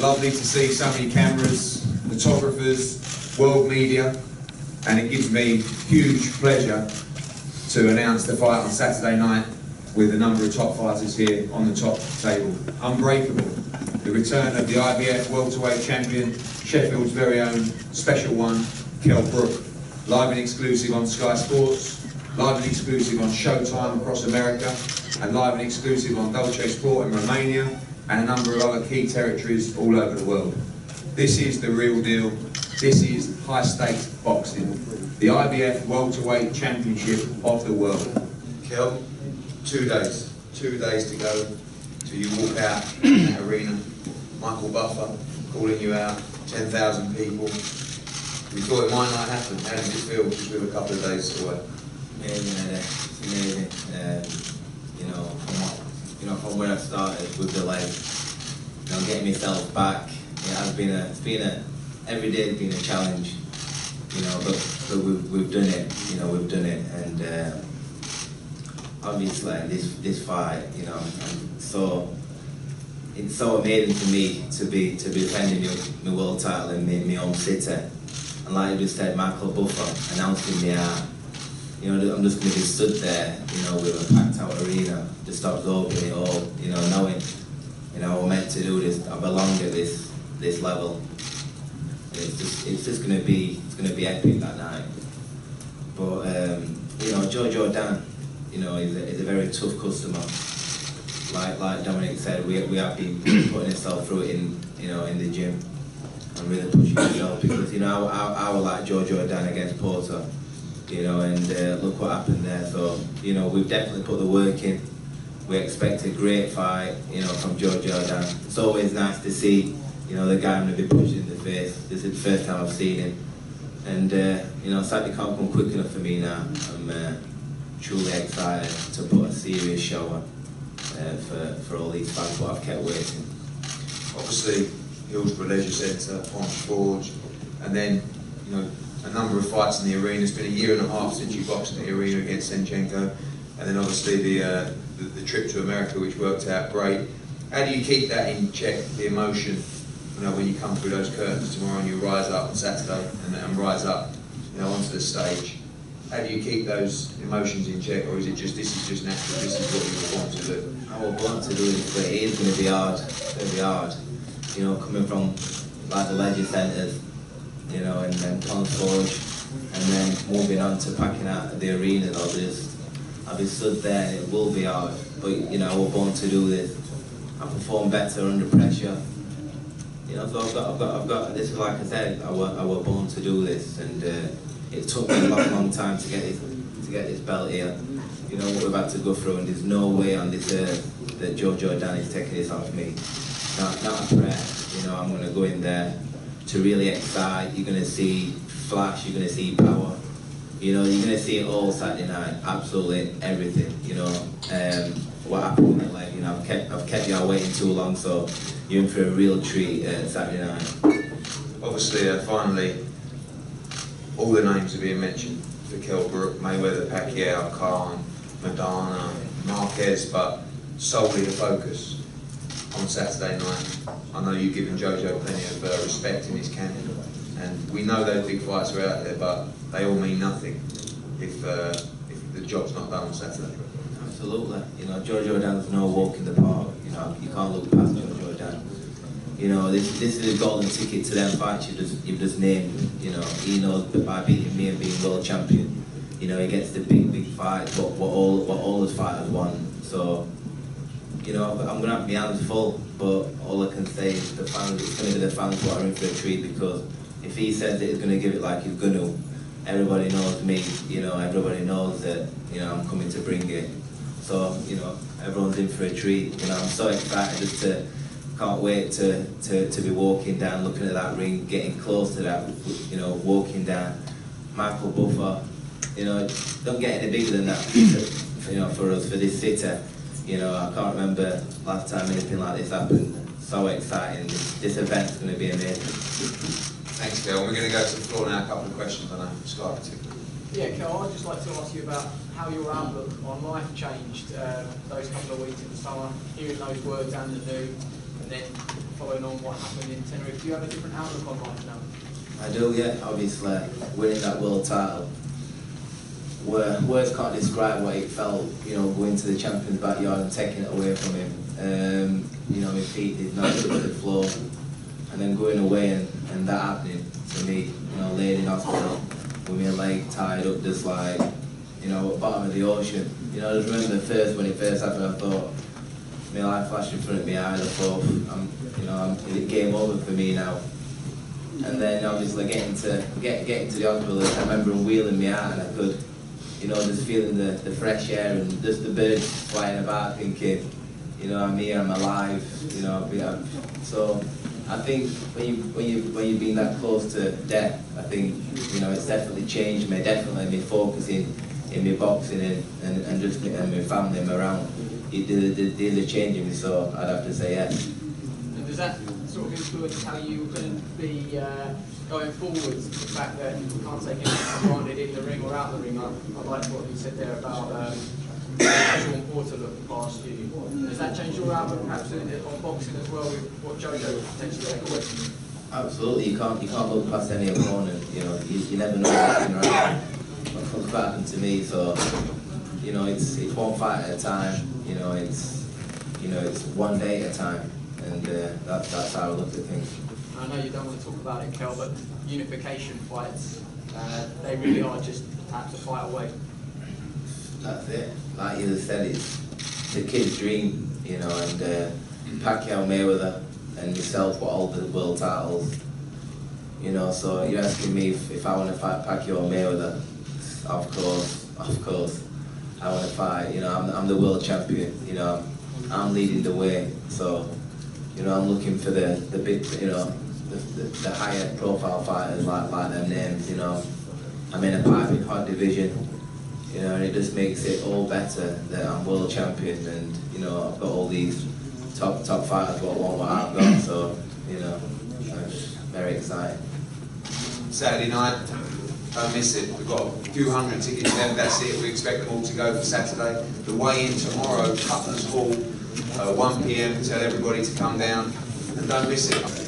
Lovely to see so many cameras, photographers, world media, and it gives me huge pleasure to announce the fight on Saturday night with a number of top fighters here on the top table. Unbreakable, the return of the IBF welterweight champion, Sheffield's very own special one, Kell Brook. Live and exclusive on Sky Sports, live and exclusive on Showtime across America, and live and exclusive on Dolce Sport in Romania, and a number of other key territories all over the world. This is the real deal. This is high stakes boxing. The IBF welterweight championship of the world. Kell, 2 days. 2 days to go till you walk out in that arena. Michael Buffer calling you out, 10,000 people. We thought it might not happen. How does it feel just with a couple of days away? Amazing, it's amazing. From where I started with the leg, getting myself back. It's been every day has been a challenge, but we've done it. We've done it, and obviously this fight, it's so amazing for me to be defending my world title in my own city. And like you just said, Michael Buffer announcing me out. I'm just going to be stood there, with a packed out arena, just absorbing it all, knowing, we're meant to do this. I belong at this level. And it's just going to be epic that night. But Jo Jo Dan, is a very tough customer. Like Dominic said, we have been putting ourselves through it in the gym and really pushing ourselves because I would like Jo Jo Dan against Porter. And look what happened there. So, we've definitely put the work in. We expect a great fight, from Jo Jo Dan. It's always nice to see, the guy I'm going to be pushing in the face. This is the first time I've seen him. And, sadly can't come quick enough for me now. I'm truly excited to put a serious show on for all these fans, but I've kept waiting. Obviously, Hillsborough Leisure Centre, Ponce Forge, and then, a number of fights in the arena. It's been a year and a half since you boxed in the arena against Senchenko, and then obviously the trip to America, which worked out great. How do you keep that in check, the emotion, when you come through those curtains tomorrow and you rise up on Saturday and rise up, onto the stage? How do you keep those emotions in check, or is it just, this is just natural, this is what you were born to do? I was born to do it, but it is going to be hard. It's going to be hard. Coming from like the leisure centres, and then Ponce Forge, and then moving on to packing out the arena. I'll be stood there, and it will be hard. But I was born to do this. I perform better under pressure. So I've got. This is like I said. I was born to do this, and it took me a long time to get this belt here. What we've had to go through, and there's no way on this earth that Jo Jo Dan is taking this off me. Not a prayer. I'm going to go in there to really excite. You're going to see flash, you're going to see power. You're going to see it all Saturday night, absolutely everything. What happened with the leg, I've kept you waiting too long, so you're in for a real treat Saturday night. Obviously, finally, all the names are being mentioned for Kell Brook, Mayweather, Pacquiao, Khan, Madonna, Marquez, but solely the focus on Saturday night. I know you've given JoJo plenty of respect in his camp, and we know those big fights are out there, but they all mean nothing if the job's not done on Saturday. Absolutely. Jo Jo Dan's no walk in the park. You can't look past Jo Jo Dan. This is a golden ticket to them fights you've just named. He knows that by beating me and being world champion, he gets the big fights, what all those fighters want. So, I'm going to have my hands full, but all I can say is the fans, it's going to be the fans who are in for a treat, because if he says that he's going to give it like he's going to, everybody knows me, everybody knows that, I'm coming to bring it. So, everyone's in for a treat. I'm so excited can't wait to be walking down, looking at that ring, getting close to that, walking down. Michael Buffer, don't get any bigger than that, for us, for this city. I can't remember last time anything like this happened. So exciting. This event's going to be amazing. Thanks, Kell. We're going to go to the floor now. A couple of questions, I know, Sky particularly. Yeah, Kell, I'd just like to ask you about how your outlook on life changed those couple of weeks in the summer, hearing those words and the new, and then following on what happened in Tenerife. Do you have a different outlook on life now? I do, yeah. Obviously, winning that world title. Words can't describe what it felt, you know, going to the champion's backyard and taking it away from him. You know, my feet did not touch the floor, and then going away and that happening to me, you know, laid in hospital with my leg tied up, just like, you know, at the bottom of the ocean. You know, I just remember when it first happened, I thought, my life flashed in front of my eyes. I thought, it's game over for me now. And then obviously getting to the hospital, I remember them wheeling me out, and I could, you know, just feeling the fresh air and just the birds flying about, thinking, you know, I'm here, I'm alive, you know. So I think when you've been that close to death, I think, you know, it's definitely changed me. Definitely me focusing in my boxing and just my family and around. It did a change in me, so I'd have to say yes. And does that sort of influence how you're going to be going forwards? The fact that you can't take anything for granted in the ring or out the ring. I like what you said there about Sean Porter looked past you. Does that change your outlook perhaps on boxing as well with what JoJo would potentially take away from you? Absolutely, you can't look past any opponent. You know, you never know what's going to happen. What's happened to me, so you know, it's one fight at a time. You know, it's one day at a time, and that's how I look at things. I know you don't want to talk about it, Kell, but unification fights, they really are just perhaps a fight away. That's it. Like you said, it's the kid's dream, you know, and Pacquiao, Mayweather, and myself were all the world titles, you know. So you're asking me if I want to fight Pacquiao or Mayweather? Of course, I want to fight. You know, I'm the world champion. You know, I'm leading the way. So, you know, I'm looking for the big, you know, the higher profile fighters like them names. You know, I'm in a piping hot division. You know, and it just makes it all better that I'm world champion, and you know, I've got all these top fighters what want what I've got. So, you know, it's very exciting. Saturday night, don't miss it. We've got a few hundred tickets left, that's it. We expect them all to go for Saturday. The weigh-in tomorrow, Cutler's Hall, 1 PM. Tell everybody to come down and don't miss it.